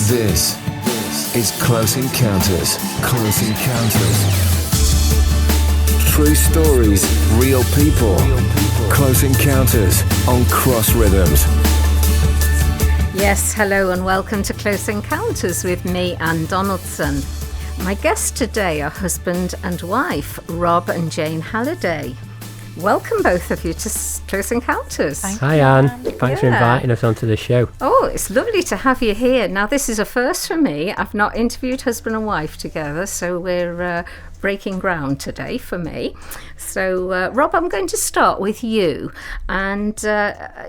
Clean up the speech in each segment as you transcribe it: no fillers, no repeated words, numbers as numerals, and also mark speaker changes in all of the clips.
Speaker 1: This is Close Encounters. Close Encounters. True stories, real people. Close Encounters on Cross Rhythms.
Speaker 2: Yes, hello and welcome to Close Encounters with me, Anne Donaldson. My guests today are husband and wife, Rob and Jane Halliday. Welcome both of you to Close Encounters.
Speaker 3: Hi Anne, thanks for inviting us onto the show.
Speaker 2: Oh, it's lovely to have you here. Now this is a first for me. I've not interviewed husband and wife together, so we're breaking ground today for me. So Rob, I'm going to start with you. And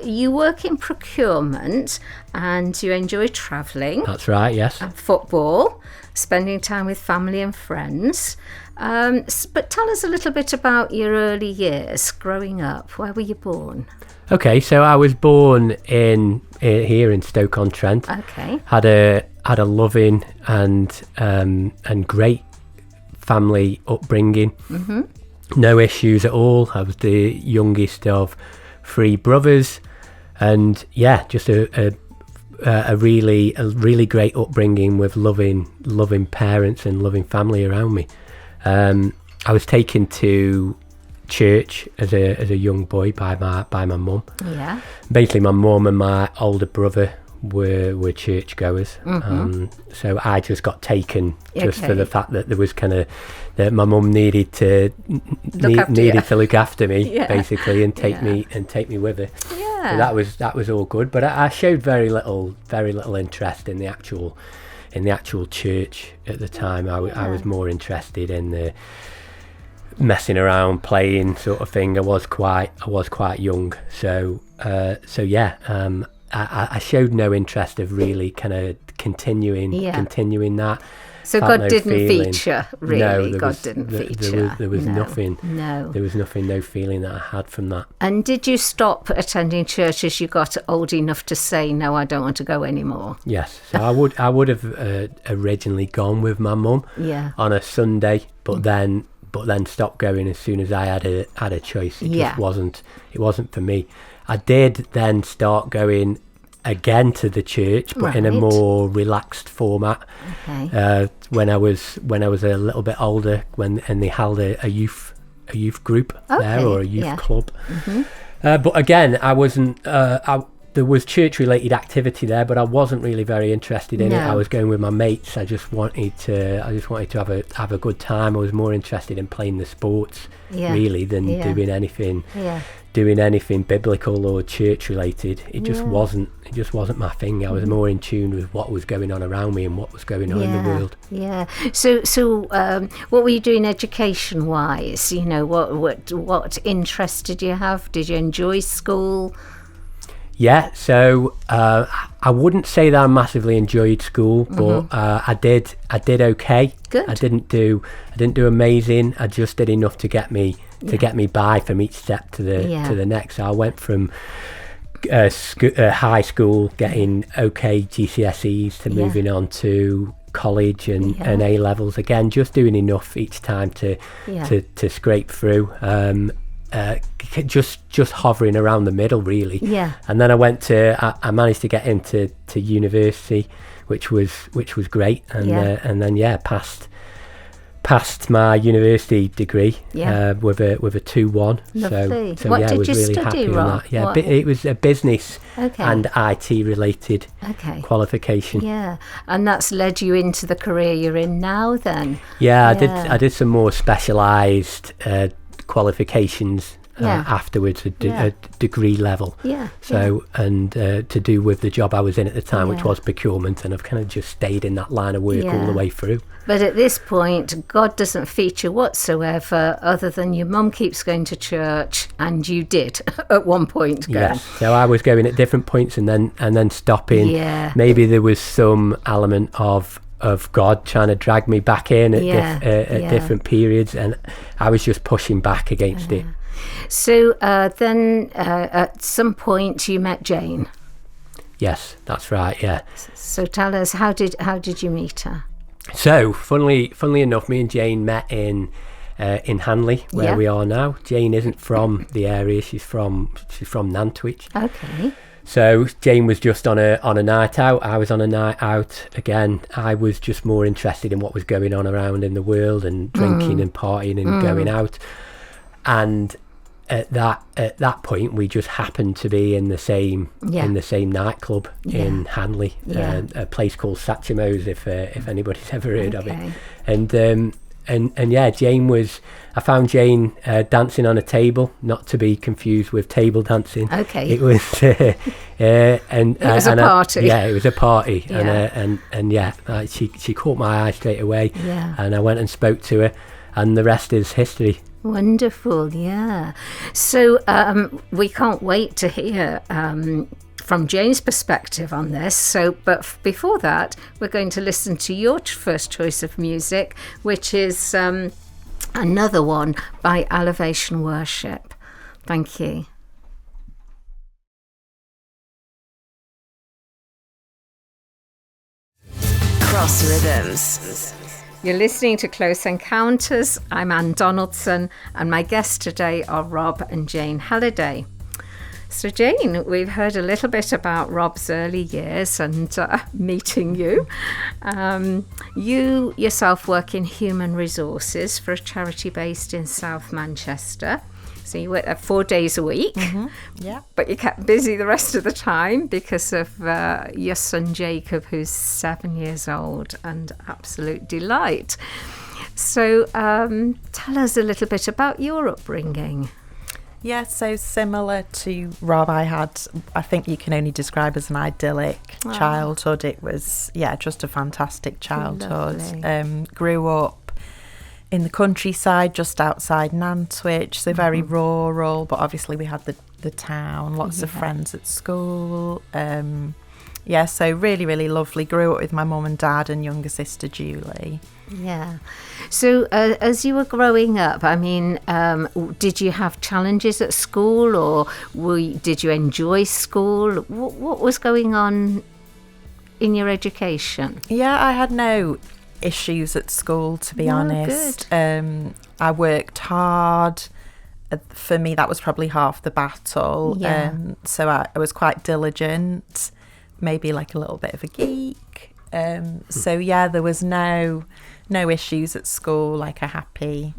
Speaker 2: you work in procurement and you enjoy travelling.
Speaker 3: That's right, yes.
Speaker 2: And football, spending time with family and friends. But tell us a little bit about your early years growing up. Where were you born?
Speaker 3: Okay, so I was born here in Stoke-on-Trent.
Speaker 2: Okay.
Speaker 3: Had a loving and great family upbringing. Mm-hmm. No issues at all. I was the youngest of 3 brothers, and yeah, just a really great upbringing with loving parents and loving family around me. I was taken to church as a young boy by my mum.
Speaker 2: Yeah.
Speaker 3: Basically, my mum and my older brother were churchgoers. Mm-hmm. So I just got taken just for the fact that there was that my mum needed to look after me, yeah, basically, and take me with her. Yeah. So that was all good. But I showed very little interest in the actual church at the time. I was more interested in the messing around, playing sort of thing. I was quite young, so yeah. I showed no interest of really kind of continuing that.
Speaker 2: So God didn't feature, really. No, God didn't feature.
Speaker 3: There was nothing.
Speaker 2: No.
Speaker 3: There was nothing. No feeling that I had from that.
Speaker 2: And did you stop attending church as you got old enough to say, no, I don't want to go anymore?
Speaker 3: Yes. So I would have originally gone with my mum on a Sunday, but then stopped going as soon as I had a choice. It just wasn't for me. I did then start going again to the church, but in a more relaxed format. Okay. When I was a little bit older, and they held a youth group there, or a youth club. Mm-hmm. But again, I wasn't. There was church related activity there, but I wasn't really very interested in it. I was going with my mates. I just wanted to have a good time. I was more interested in playing the sports really than doing anything. Yeah. Doing anything biblical or church related. It just wasn't my thing. I was more in tune with what was going on around me and what was going on in the world.
Speaker 2: Yeah. So what were you doing education wise? You know, what interest did you have? Did you enjoy school?
Speaker 3: Yeah, so I wouldn't say that I massively enjoyed school, but I did okay. Good. I didn't do amazing. I just did enough to get me by from each step to the next. So I went from high school getting okay GCSEs to moving on to college and A levels, again just doing enough each time to scrape through. Just hovering around the middle really. Yeah. And then I managed to get into university, which was great, and then passed my university degree with a 2-1.
Speaker 2: Lovely.
Speaker 3: So
Speaker 2: what
Speaker 3: I
Speaker 2: did
Speaker 3: was
Speaker 2: you
Speaker 3: really
Speaker 2: study,
Speaker 3: happy
Speaker 2: Rob?
Speaker 3: with that. Yeah, it was a business and IT related qualification.
Speaker 2: Yeah, and that's led you into the career you're in now then.
Speaker 3: Yeah, I did some more specialised qualifications afterwards, a degree level. Yeah. So and to do with the job I was in at the time, which was procurement, and I've kind of just stayed in that line of work all the way through.
Speaker 2: But at this point, God doesn't feature whatsoever, other than your mum keeps going to church, and you did at one point go.
Speaker 3: Yes. So I was going at different points and then stopping. Yeah. Maybe there was some element of God trying to drag me back in at different periods, and I was just pushing back against it.
Speaker 2: So then at some point you met Jane.
Speaker 3: Yes, that's right. Yeah.
Speaker 2: So tell us, how did you meet her?
Speaker 3: So funnily enough, me and Jane met in Hanley, where we are now. Jane isn't from the area; she's from Nantwich.
Speaker 2: Okay.
Speaker 3: So Jane was just on a night out. I was on a night out again. I was just more interested in what was going on around in the world and drinking and partying and going out. And at that point, we just happened to be in the same nightclub in Hanley, a place called Satchimo's, if anybody's ever heard of it. And yeah, I found Jane dancing on a table, not to be confused with table dancing.
Speaker 2: Okay.
Speaker 3: It was it was
Speaker 2: a party.
Speaker 3: It was a party. And she caught my eye straight away.
Speaker 2: Yeah.
Speaker 3: And I went and spoke to her, and the rest is history.
Speaker 2: Wonderful, yeah. So we can't wait to hear from Jane's perspective on this. But before that, we're going to listen to your first choice of music, which is another one by Elevation Worship. Thank you.
Speaker 4: Cross Rhythms.
Speaker 2: You're listening to Close Encounters. I'm Anne Donaldson, and my guests today are Rob and Jane Halliday. So Jane, we've heard a little bit about Rob's early years and meeting you. You yourself work in human resources for a charity based in South Manchester. So you work there 4 days a week, but you kept busy the rest of the time because of your son Jacob, who's 7 years old, and absolute delight. So tell us a little bit about your upbringing.
Speaker 5: Yeah, so similar to Rob, I think you can only describe as an idyllic childhood. It was, just a fantastic childhood. Grew up in the countryside, just outside Nantwich, so very rural, but obviously we had the town, lots of friends at school. So really, really lovely. Grew up with my mum and dad and younger sister Julie.
Speaker 2: Yeah. So as you were growing up, I mean, did you have challenges at school, or did you enjoy school? What was going on in your education?
Speaker 5: Yeah, I had no issues at school, to be honest.
Speaker 2: Good.
Speaker 5: I worked hard. For me, that was probably half the battle. So I was quite diligent, maybe like a little bit of a geek. There was no issues at school, like a happy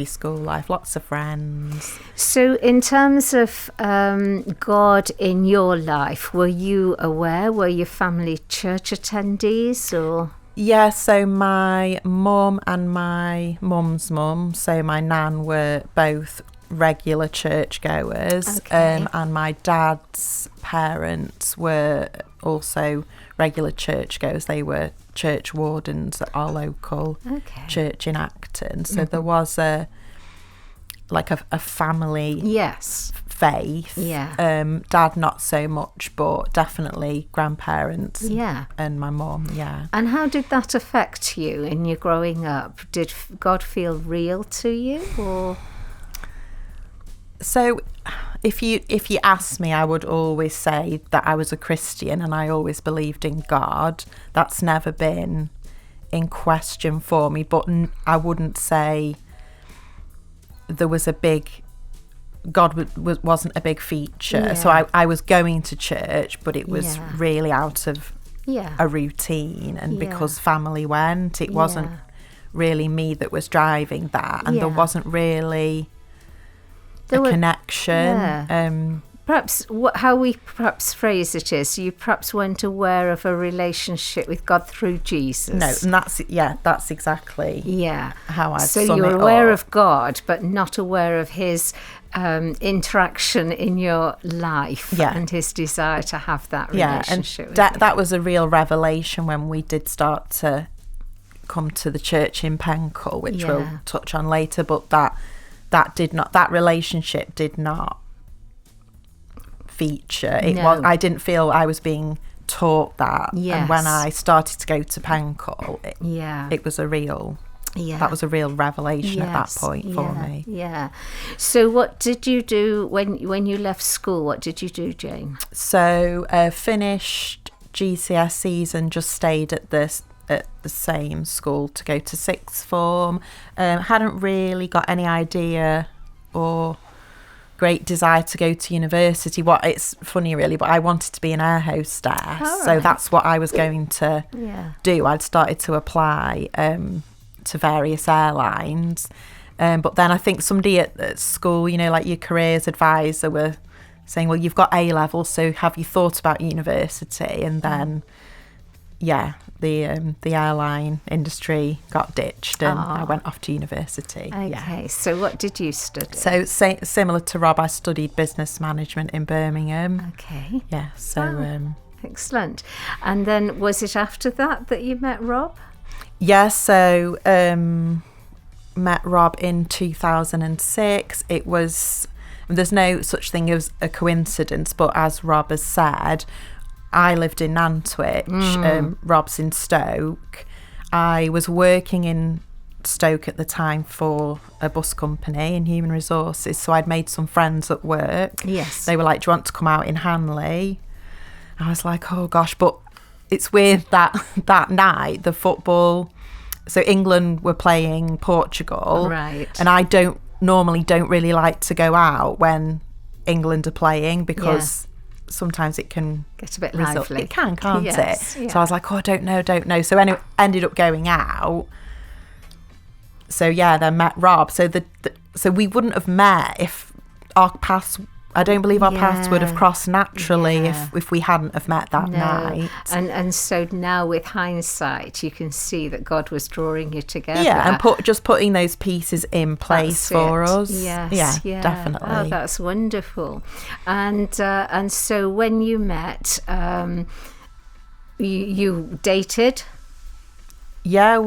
Speaker 5: school life, lots of friends.
Speaker 2: So in terms of God in your life, were you aware? Were your family church attendees, or?
Speaker 5: Yeah, so my mum and my mum's mum, so my nan, were both regular churchgoers, and my dad's parents were also regular churchgoers. They were church wardens at our local church in Acton. So there was a family faith. Dad not so much, but definitely grandparents and my mum.
Speaker 2: And how did that affect you in your growing up? Did God feel real to you, or?
Speaker 5: So if you ask me, I would always say that I was a Christian and I always believed in God. That's never been in question for me, but I wouldn't say there was a big God wasn't a big feature. So I was going to church, but it was really out of a routine, and because family went, it wasn't really me that was driving that, and there wasn't really a connection.
Speaker 2: Perhaps how we perhaps phrase it is, you perhaps weren't aware of a relationship with God through Jesus.
Speaker 5: No, and that's exactly how I
Speaker 2: so you're aware of God, but not aware of his interaction in your life and his desire to have that relationship.
Speaker 5: And that was a real revelation when we did start to come to the church in Penkhull, which we'll touch on later. But that relationship did not feature. I didn't feel I was being taught that. And when I started to go to Penkhull, it was a real that was a real revelation at that point for me.
Speaker 2: So what did you do when you left school? What did you do, Jane?
Speaker 5: So finished GCSEs and just stayed at the same school to go to sixth form. Hadn't really got any idea or great desire to go to university. It's funny really, but I wanted to be an air hostess. So that's what I was going to do. I'd started to apply to various airlines. But then I think somebody at school, like your careers advisor, were saying, well, you've got A level, so have you thought about university? And then, the airline industry got ditched and I went off to university.
Speaker 2: Okay, so what did you study?
Speaker 5: So similar to Rob, I studied business management in Birmingham.
Speaker 2: Okay.
Speaker 5: Yeah, so...
Speaker 2: excellent. And then was it after that you met Rob?
Speaker 5: Yeah, so met Rob in 2006. There's no such thing as a coincidence, but as Rob has said, I lived in Nantwich, Rob's in Stoke. I was working in Stoke at the time for a bus company in human resources, so I'd made some friends at work.
Speaker 2: Yes.
Speaker 5: They were like, do you want to come out in Hanley? I was like, oh gosh, but it's weird that night, the football, so England were playing Portugal.
Speaker 2: Right.
Speaker 5: And I normally don't really like to go out when England are playing because sometimes it can
Speaker 2: get a bit lively.
Speaker 5: It can't it? Yeah. So I was like, oh, I don't know. So anyway, ended up going out. So then met Rob. So so we wouldn't have met if our paths. I don't believe our paths would have crossed naturally if we hadn't have met that night.
Speaker 2: And so now with hindsight, you can see that God was drawing you together.
Speaker 5: Yeah, and just putting those pieces in place for us.
Speaker 2: Yes,
Speaker 5: definitely.
Speaker 2: Oh, that's wonderful. And so when you met, you dated?
Speaker 5: Yeah,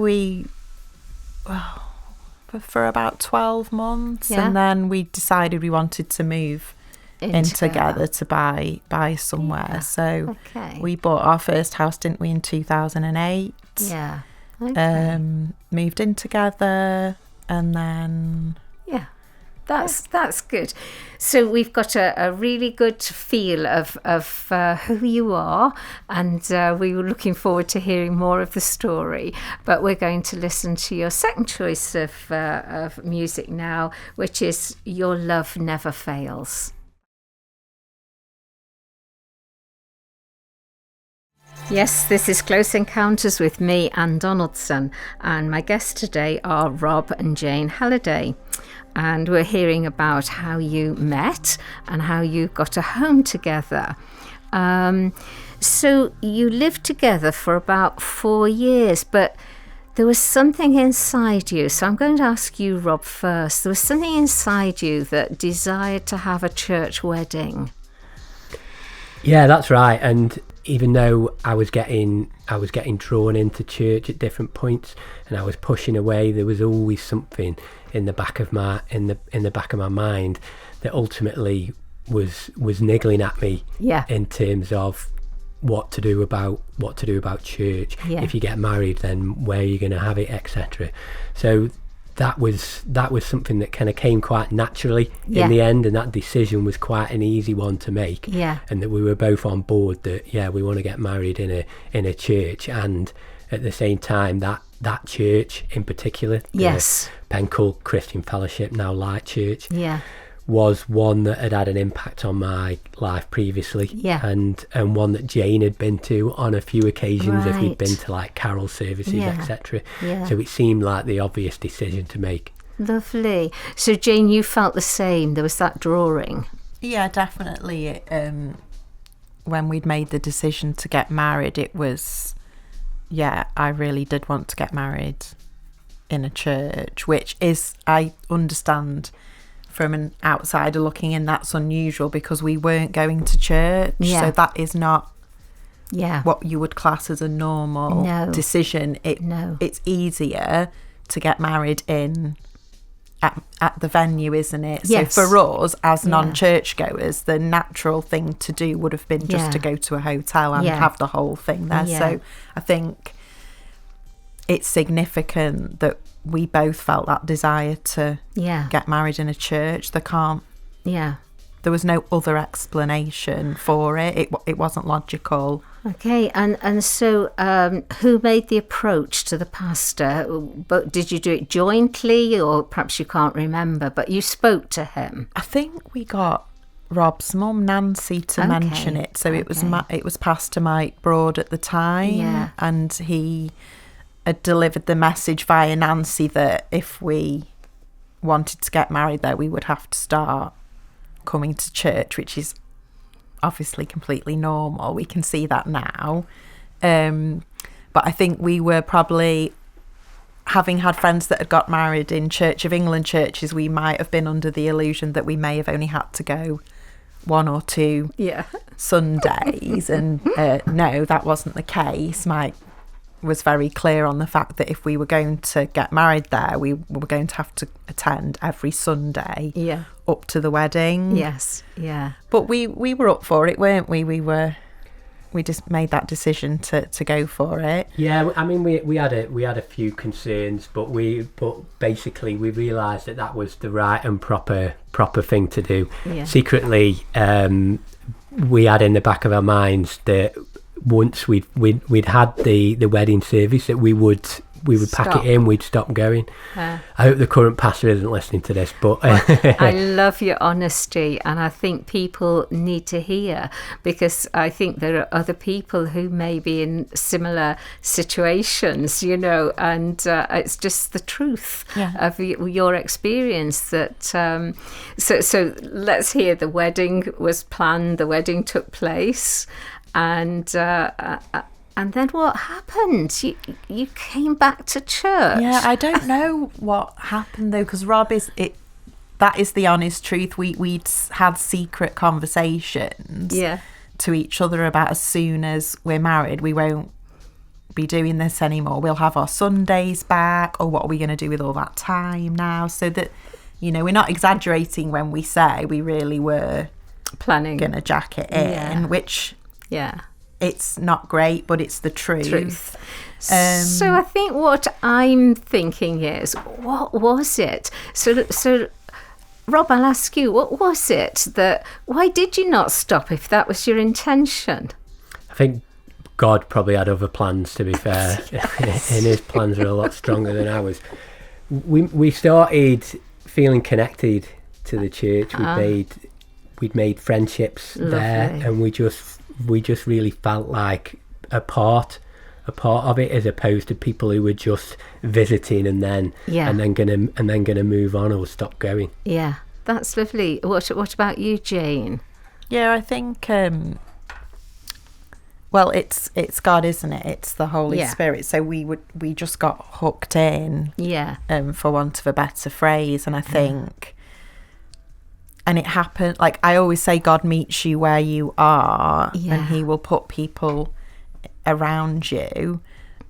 Speaker 5: for about 12 months, and then we decided we wanted to move in together to buy somewhere. So we bought our first house, didn't we, in 2008?
Speaker 2: Yeah. Okay.
Speaker 5: Moved in together, and then
Speaker 2: that's good. So we've got a really good feel of who you are, and we were looking forward to hearing more of the story. But we're going to listen to your second choice of music now, which is Your Love Never Fails. Yes, this is Close Encounters with me, Anne Donaldson, and my guests today are Rob and Jane Halliday. And we're hearing about how you met and how you got a home together. So you lived together for about 4 years, but there was something inside you. So I'm going to ask you, Rob, first. There was something inside you that desired to have a church wedding.
Speaker 3: Yeah, that's right. And even though I was getting drawn into church at different points, and I was pushing away, there was always something in the back of my mind that ultimately was niggling at me in terms of what to do about church. If you get married, then where are you going to have it, etc. So that was something that kind of came quite naturally in the end, and that decision was quite an easy one to make. And that we were both on board that we want to get married in a church, and at the same time that church in particular, Pencal Christian Fellowship, now Light Church, was one that had an impact on my life previously, and one that Jane had been to on a few occasions if we'd been to like carol services, etc. So it seemed like the obvious decision to make.
Speaker 2: Lovely. So Jane, you felt the same? There was that drawing?
Speaker 5: Yeah, definitely. When we'd made the decision to get married, it was, I really did want to get married in a church, which is, I understand from an outsider looking in, that's unusual because we weren't going to church. So that is not what you would class as a normal decision. It's easier to get married in at the venue, isn't it?
Speaker 2: Yes.
Speaker 5: So for us as non-church goers, the natural thing to do would have been just to go to a hotel and have the whole thing there. So I think it's significant that we both felt that desire to get married in a church. There was no other explanation for it. It wasn't logical.
Speaker 2: Okay, and so who made the approach to the pastor? But did you do it jointly, or perhaps you can't remember, but you spoke to him?
Speaker 5: I think we got Rob's mum, Nancy, to mention it. So it was Pastor Mike Broad at the time, and he had delivered the message via Nancy that if we wanted to get married there, we would have to start coming to church, which is obviously completely normal. We can see that now. But I think we were probably, having had friends that had got married in Church of England churches, we might have been under the illusion that we may have only had to go 1 or 2 Sundays. And no, that wasn't the case. Mike was very clear on the fact that if we were going to get married there, we were going to have to attend every Sunday up to the wedding.
Speaker 2: Yes, yeah.
Speaker 5: But we were up for it, weren't we? We just made that decision to go for it.
Speaker 3: Yeah, I mean, we had a few concerns, but basically we realised that was the right and proper thing to do. Yeah. Secretly, we had in the back of our minds that once we'd had the wedding service, that we would pack it in, we'd stop going. I hope the current pastor isn't listening to this, but
Speaker 2: I love your honesty, and I think people need to hear, because I think there are other people who may be in similar situations, and it's just the truth of your experience. That so let's hear. The wedding was planned, the wedding took place, and then what happened? You came back to church.
Speaker 5: Yeah, I don't know what happened though, because Rob that is the honest truth. We'd had secret conversations to each other about, as soon as we're married, we won't be doing this anymore. We'll have our Sundays back, or what are we going to do with all that time now? So that, we're not exaggerating when we say we really were
Speaker 2: planning
Speaker 5: going to jack it in, which... Yeah. It's not great, but it's the truth.
Speaker 2: So I think what I'm thinking is, what was it? So Rob, I'll ask you, what was it why did you not stop if that was your intention?
Speaker 3: I think God probably had other plans, to be fair, and his plans are a lot stronger than ours. We started feeling connected to the church. We'd made friendships there, and we just really felt like a part of it, as opposed to people who were just visiting and then gonna move on or stop going.
Speaker 2: Yeah, that's lovely. What about you, Jane?
Speaker 5: Yeah, I think it's God, isn't it? It's the Holy Spirit. So we just got hooked in. Yeah. For want of a better phrase, and I think. And it happened, like I always say, God meets you where you are, and he will put people around you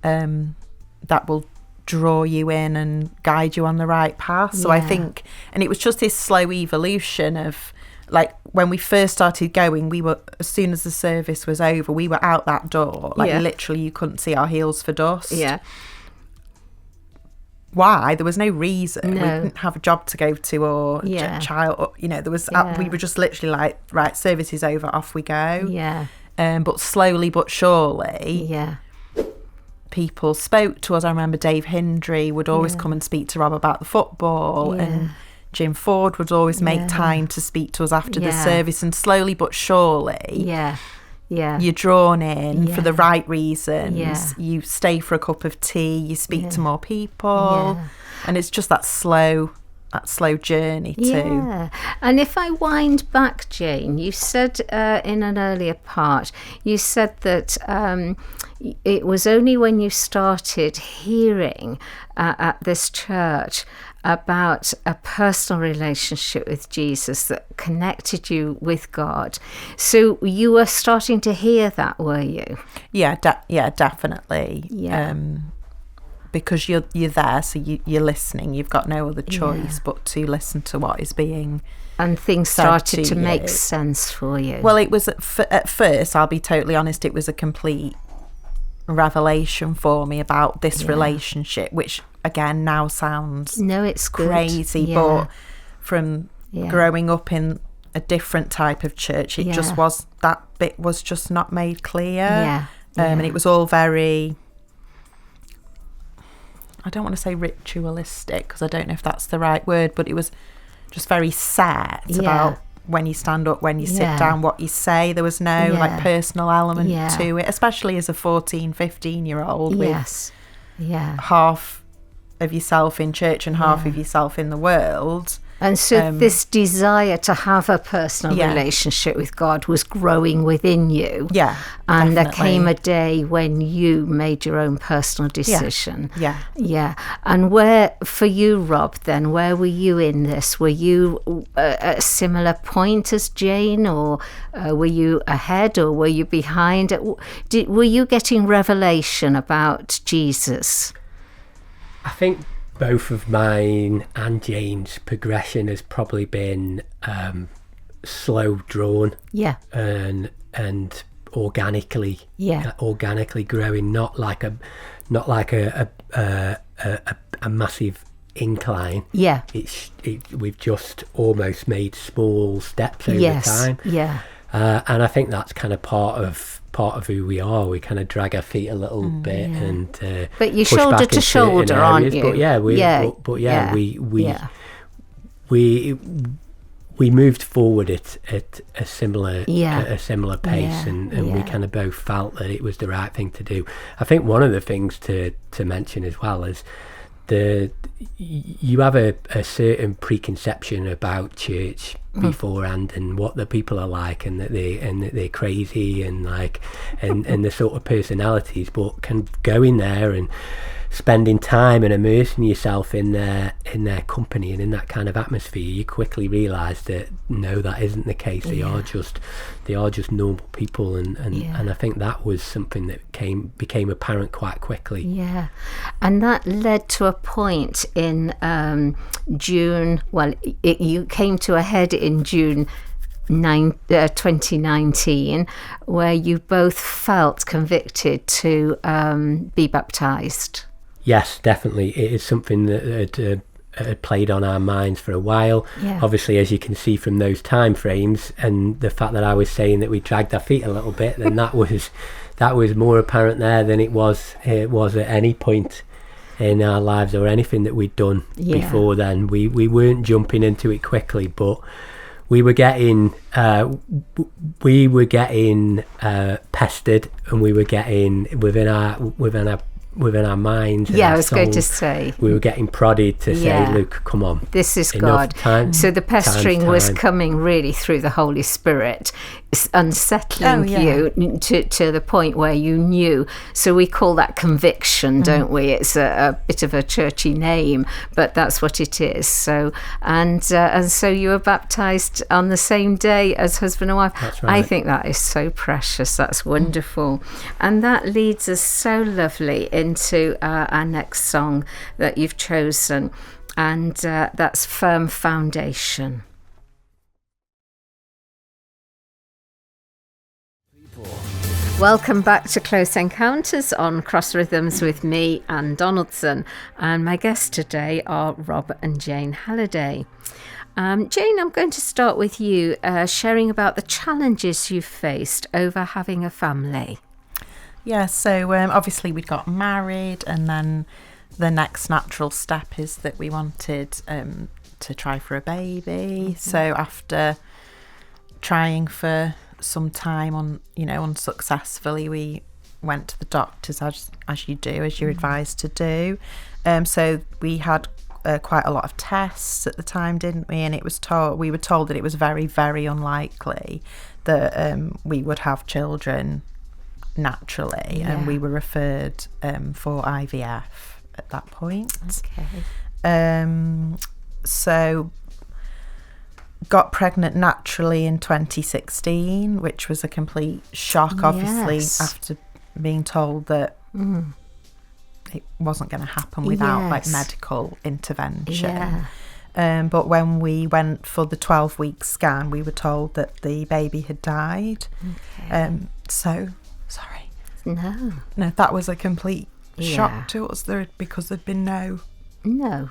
Speaker 5: that will draw you in and guide you on the right path. So I think, and it was just this slow evolution of, like, when we first started going, we were, as soon as the service was over, we were out that door. Like literally you couldn't see our heels for dust. Yeah. Why? There was no reason. No. We didn't have a job to go to, or child, or, there was. We were just literally like, right, service is over, off we go. Yeah. But slowly but surely, people spoke to us. I remember Dave Hindry would always come and speak to Rob about the football, and Jim Ford would always make time to speak to us after the service. And slowly but surely, you're drawn in for the right reasons. You stay for a cup of tea, you speak to more people, and it's just that slow journey too. Yeah.
Speaker 2: And if I wind back, Jane, you said in an earlier part, you said that it was only when you started hearing at this church about a personal relationship with Jesus that connected you with God. So you were starting to hear that, were you?
Speaker 5: Yeah, definitely. Yeah. Because you're there, so you're listening. You've got no other choice but to listen to what is being.
Speaker 2: And things started to make sense for you.
Speaker 5: Well, it was at first, I'll be totally honest, it was a complete revelation for me about this relationship, which again now sounds
Speaker 2: it's
Speaker 5: crazy, but from growing up in a different type of church. It just was, that bit was just not made clear. And it was all very, I don't want to say ritualistic, because I don't know if that's the right word, but it was just very set about when you stand up, when you sit down, what you say. There was no like personal element to it, especially as a 14, 15-year-old with half of yourself in church and half of yourself in the world.
Speaker 2: And so this desire to have a personal relationship with God was growing within you.
Speaker 5: Yeah,
Speaker 2: and
Speaker 5: definitely.
Speaker 2: there came a day when you made your own personal decision. Yeah. And where, for you, Rob, then, where were you in this? Were you at a similar point as Jane, or were you ahead, or were you behind? Were you getting revelation about Jesus?
Speaker 3: I think both of mine and Jane's progression has probably been slow drawn, and organically growing, not like a massive incline. We've just almost made small steps over time. And I think that's kind of part of who we are. We kind of drag our feet a little bit, and
Speaker 2: but you shoulder to shoulder, aren't you?
Speaker 3: We moved forward at a similar pace, and we kind of both felt that it was the right thing to do. I think one of the things to mention as well is you have a certain preconception about church beforehand, and what the people are like, and that they're crazy, and like and the sort of personalities, but can go in there and spending time and immersing yourself in their company and in that kind of atmosphere, you quickly realise that no, that isn't the case. They are just normal people, and I think that was something that became apparent quite quickly. Yeah,
Speaker 2: and that led to a point in June. Well, you came to a head in June 2019, where you both felt convicted to be baptised.
Speaker 3: Yes, definitely. It is something that had played on our minds for a while. Obviously, as you can see from those time frames, and the fact that I was saying that we dragged our feet a little bit, then that was more apparent there than it was at any point in our lives or anything that we'd done before then. We weren't jumping into it quickly, but we were getting pestered, and we were getting within our minds.
Speaker 2: I was going to say,
Speaker 3: we were getting prodded to say, look, come on,
Speaker 2: this is God. So the pestering was coming really through the Holy Spirit, unsettling you to the point where you knew. So we call that conviction, don't we? It's a bit of a churchy name, but that's what it is. So and so you were baptised on the same day as husband and wife.
Speaker 3: That's right.
Speaker 2: I think that is so precious. That's wonderful. And that leads us so lovely into our next song that you've chosen, and that's Firm Foundation. Welcome back to Close Encounters on Cross Rhythms with me, Anne Donaldson, and my guests today are Rob and Jane Halliday. Jane, I'm going to start with you, sharing about the challenges you've faced over having a family.
Speaker 5: Yeah, so obviously we got married, and then the next natural step is that we wanted to try for a baby. So after trying for some time unsuccessfully, we went to the doctors, as you do, as you're advised to do. So we had quite a lot of tests at the time, didn't we? And we were told that it was very, very unlikely that we would have children naturally, and we were referred for IVF at that point. So got pregnant naturally in 2016, which was a complete shock, obviously, after being told that it wasn't going to happen without like medical intervention. But when we went for the 12-week scan, we were told that the baby had died. So sorry.
Speaker 2: No,
Speaker 5: that was a complete shock to us there, because there'd been no
Speaker 2: No.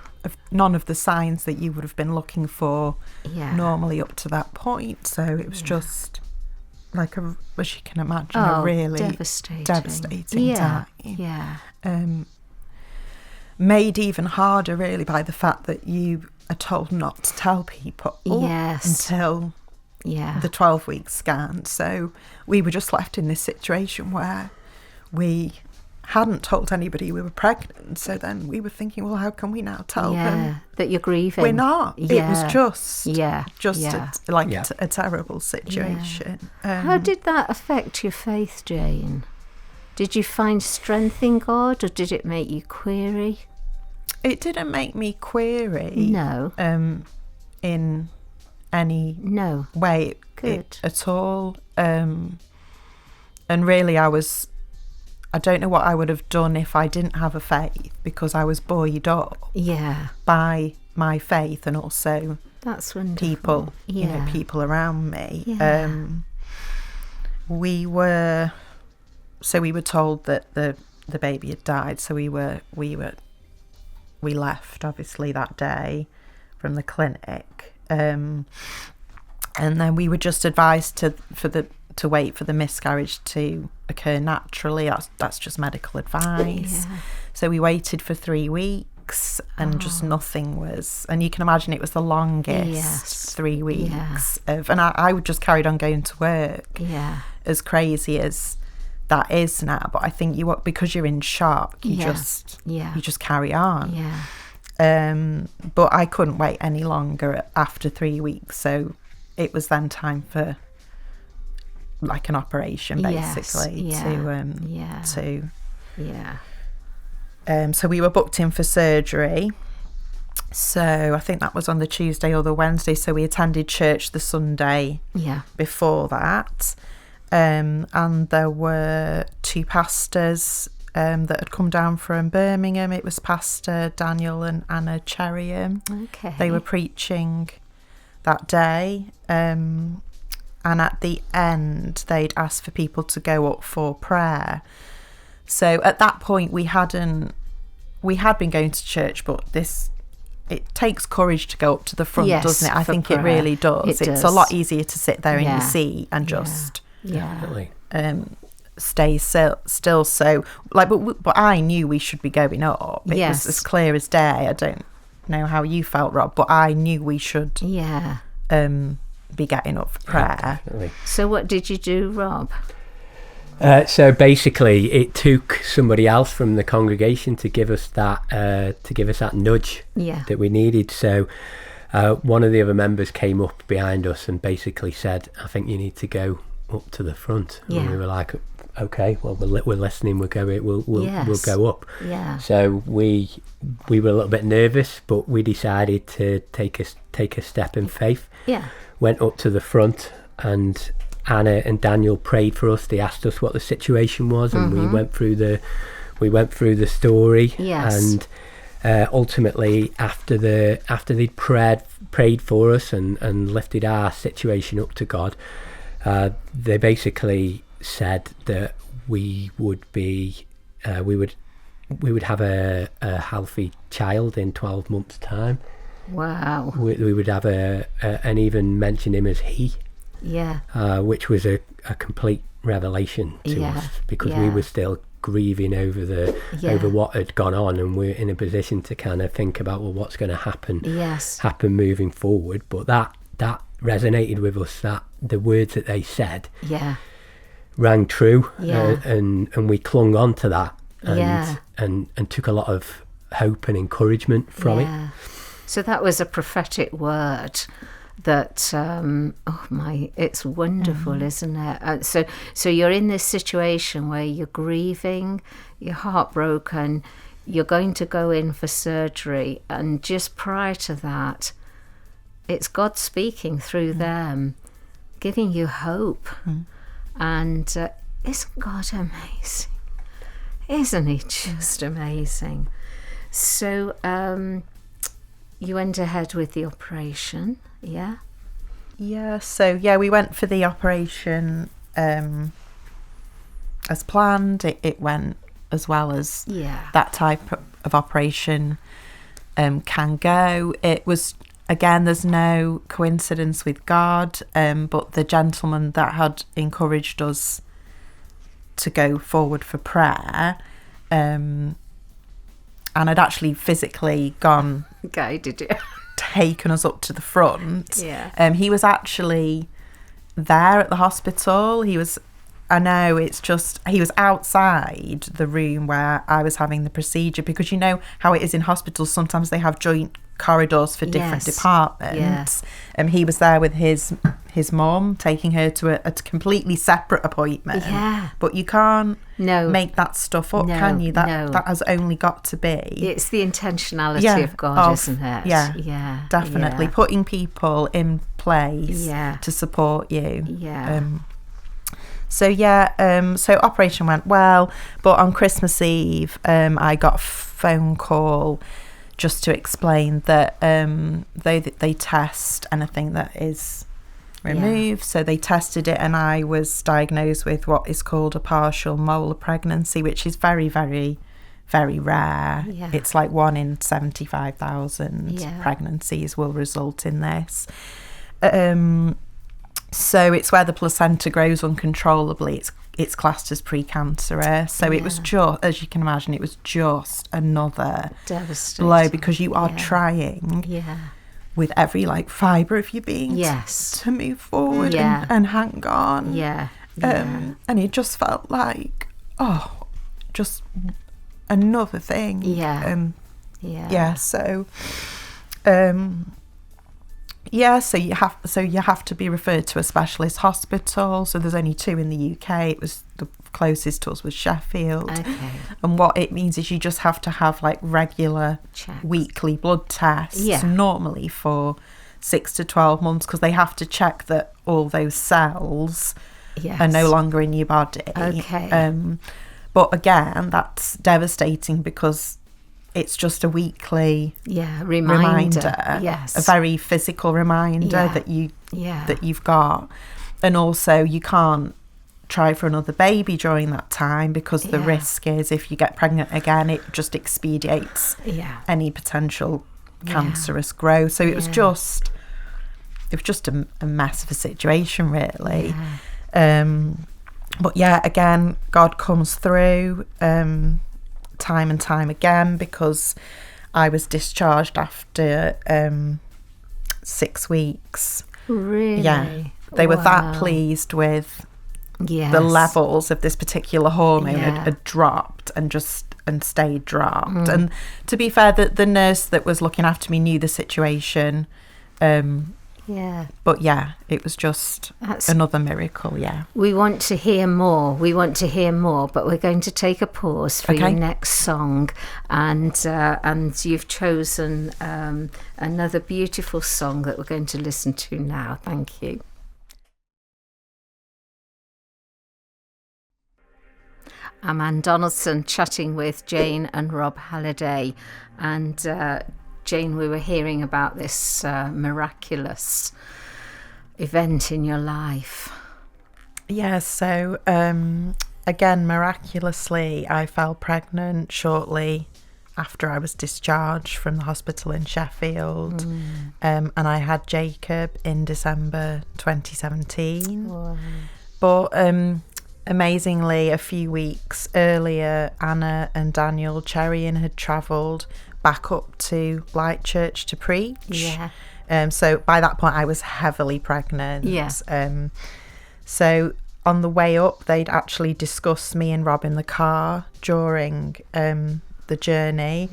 Speaker 5: None of the signs that you would have been looking for normally up to that point. So it was just like, as you can imagine, a really devastating time.
Speaker 2: Yeah.
Speaker 5: Made even harder, really, by the fact that you are told not to tell people until the 12-week scan. So we were just left in this situation where we hadn't told anybody we were pregnant. So then we were thinking, well, how can we now tell them
Speaker 2: that you're grieving?
Speaker 5: We're not. It was just
Speaker 2: a
Speaker 5: a terrible situation.
Speaker 2: How did that affect your faith, Jane? Did you find strength in God, or did it make you query?
Speaker 5: It didn't make me query.
Speaker 2: No.
Speaker 5: In any way at all. And really, I don't know what I would have done if I didn't have a faith, because I was buoyed up by my faith, and also
Speaker 2: that's wonderful.
Speaker 5: People, people around me. We were told that the baby had died, so we left obviously that day from the clinic, and then we were just advised to wait for the miscarriage to occur naturally. That's just medical advice. So we waited for 3 weeks, and just nothing was. And you can imagine it was the longest 3 weeks of. And I would just carried on going to work. As crazy as that is now, but I think because you're in shock, you just carry on. But I couldn't wait any longer after 3 weeks, so it was then time for like an operation, basically. So we were booked in for surgery. So I think that was on the Tuesday or the Wednesday. So we attended church the Sunday before that. And there were 2 pastors that had come down from Birmingham. It was Pastor Daniel and Anna Cherryham.
Speaker 2: Okay.
Speaker 5: They were preaching that day. And at the end, they'd asked for people to go up for prayer. So at that point, we had been going to church, but it takes courage to go up to the front, doesn't it? I think prayer. It really does. It's a lot easier to sit there in your seat and just stay still. So but I knew we should be going up. It was as clear as day. I don't know how you felt, Rob, but I knew we should be getting up for prayer.
Speaker 2: So what did you do, Rob?
Speaker 3: So basically, it took somebody else from the congregation to give us that nudge that we needed. So one of the other members came up behind us and basically said, "I think you need to go up to the front." And we were like, "Okay, well, we're listening. We'll go up." So we were a little bit nervous, but we decided to take a step in faith. Went up to the front, and Anna and Daniel prayed for us. They asked us what the situation was, and we went through the story. And ultimately, after they'd prayed for us and lifted our situation up to God, they basically said that we would have a healthy child in 12 months' time.
Speaker 2: Wow.
Speaker 3: We would have and even mention him as he. Which was a complete revelation to us, because we were still grieving over what had gone on, and we're in a position to kind of think about, well, what's going to happen moving forward. But that resonated with us, that the words that they said rang true, and we clung on to that, and took a lot of hope and encouragement from it.
Speaker 2: So that was a prophetic word that it's wonderful, isn't it? So you're in this situation where you're grieving, you're heartbroken, you're going to go in for surgery, and just prior to that, it's God speaking through them, giving you hope. And isn't God amazing? Isn't he just amazing? So you went ahead with the operation.
Speaker 5: So we went for the operation as planned. It went as well as that type of operation can go. It was, again, there's no coincidence with God, but the gentleman that had encouraged us to go forward for prayer, and had actually physically gone...
Speaker 2: Okay, did you?
Speaker 5: Taken us up to the front.
Speaker 2: Yeah.
Speaker 5: He was actually there at the hospital. He was outside the room where I was having the procedure, because you know how it is in hospitals, sometimes they have joint corridors for different departments. He was there with his mum, taking her to a completely separate appointment.
Speaker 2: Yeah.
Speaker 5: But you can't make that stuff up, can you? That has only got to be.
Speaker 2: It's the intentionality of God, isn't it?
Speaker 5: Yeah, definitely.
Speaker 2: Yeah.
Speaker 5: Putting people in place to support you.
Speaker 2: Yeah.
Speaker 5: So operation went well, but on Christmas Eve, I got a phone call just to explain that they test anything that is removed. So they tested it, and I was diagnosed with what is called a partial molar pregnancy, which is very, very, very rare.
Speaker 2: Yeah.
Speaker 5: It's like 1 in 75,000 pregnancies will result in this. So it's where the placenta grows uncontrollably. It's classed as precancerous. So it was just, as you can imagine, it was just another blow, because you are trying with every fibre of your being to move forward and hang on. And it just felt like, just another thing. So you have to be referred to a specialist hospital. So there's only 2 in the UK. It was the closest to us was Sheffield.
Speaker 2: Okay.
Speaker 5: And what it means is you just have to have regular weekly blood tests, normally for 6 to 12 months, because they have to check that all those cells are no longer in your body.
Speaker 2: Okay.
Speaker 5: But again, that's devastating, because it's just a weekly reminder.
Speaker 2: Yes.
Speaker 5: A very physical reminder that you've got. And also you can't try for another baby during that time, because the risk is, if you get pregnant again, it just expedites any potential cancerous growth. So it was just a mess of a situation, really. But again, God comes through time and time again, because I was discharged after 6 weeks.
Speaker 2: Really?
Speaker 5: Yeah. They were that pleased with the levels of this particular hormone had dropped and stayed dropped. And to be fair, the nurse that was looking after me knew the situation. But it was just another miracle.
Speaker 2: We want to hear more, but we're going to take a pause for your next song, and you've chosen another beautiful song that we're going to listen to now. Thank you. I'm Anne Donaldson, chatting with Jane and Rob Halliday, and Jane, we were hearing about this miraculous event in your life.
Speaker 5: So again, miraculously, I fell pregnant shortly after I was discharged from the hospital in Sheffield. And I had Jacob in December 2017.
Speaker 2: Wow.
Speaker 5: But amazingly, a few weeks earlier, Anna and Daniel Cherian had travelled back up to Light Church to preach. So by that point I was heavily pregnant. So on the way up, they'd actually discussed me and Rob in the car during the journey.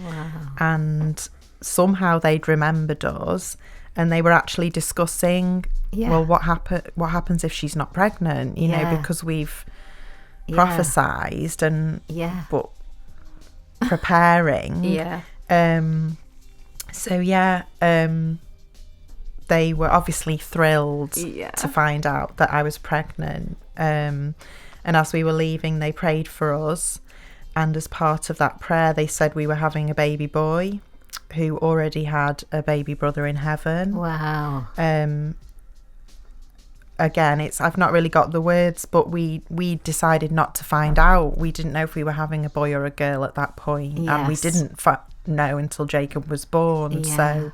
Speaker 5: And somehow they'd remembered us, and they were actually discussing well, what happens if she's not pregnant, you know, because we've prophesied and but preparing. They were obviously thrilled to find out that I was pregnant. And as we were leaving, they prayed for us. And as part of that prayer, they said we were having a baby boy who already had a baby brother in heaven.
Speaker 2: Wow.
Speaker 5: again, I've not really got the words, but we decided not to find out. We didn't know if we were having a boy or a girl at that point, and we didn't know until Jacob was born. So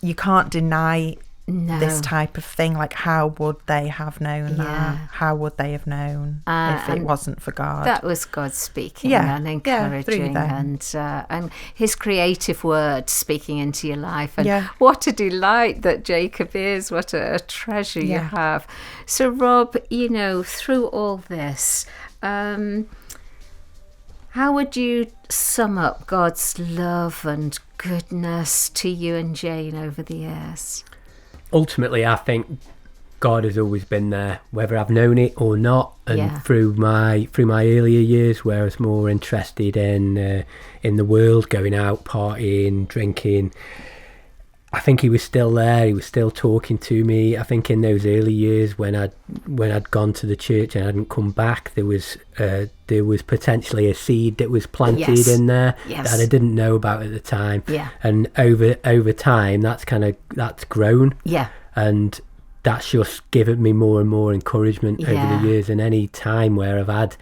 Speaker 5: you can't deny this type of thing. Like, how would they have known that? How would they have known if it wasn't for God?
Speaker 2: That was God speaking and encouraging, and his creative word speaking into your life. And what a delight that Jacob is. What a treasure you have. So Rob, through all this, how would you sum up God's love and goodness to you and Jane over the years?
Speaker 3: Ultimately, I think God has always been there, whether I've known it or not. And through my earlier years, where I was more interested in the world, going out, partying, drinking, I think he was still there. He was still talking to me. I think in those early years, when I'd gone to the church and I hadn't come back, there was potentially a seed that was planted in there that I didn't know about at the time. And over time, that's grown. And that's just given me more and more encouragement over the years. And any time where I've had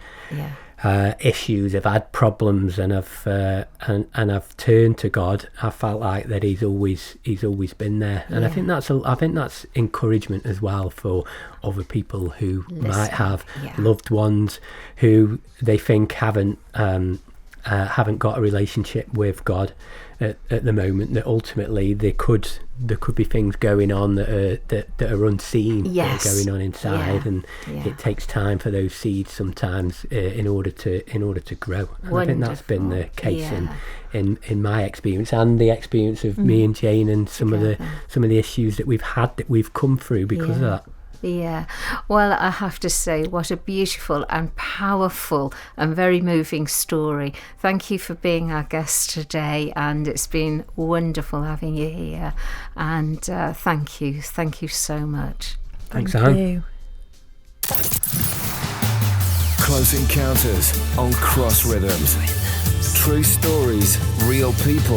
Speaker 3: issues, I've had problems, and I've turned to God, I felt like that He's always been there. And I think that's encouragement as well for other people who might have loved ones who they think haven't got a relationship with God at the moment. That ultimately there could be things going on that are unseen, that are going on inside, and it takes time for those seeds sometimes in order to grow. And I think that's been the case in my experience, and the experience of me and Jane, and some of the issues that we've had, that we've come through because of that.
Speaker 2: Yeah, well, I have to say, what a beautiful and powerful and very moving story. Thank you for being our guest today, and it's been wonderful having you here. And thank you so much.
Speaker 3: Thanks, Anne.
Speaker 5: Thank you.
Speaker 1: Close Encounters on Cross Rhythms. True stories, real people.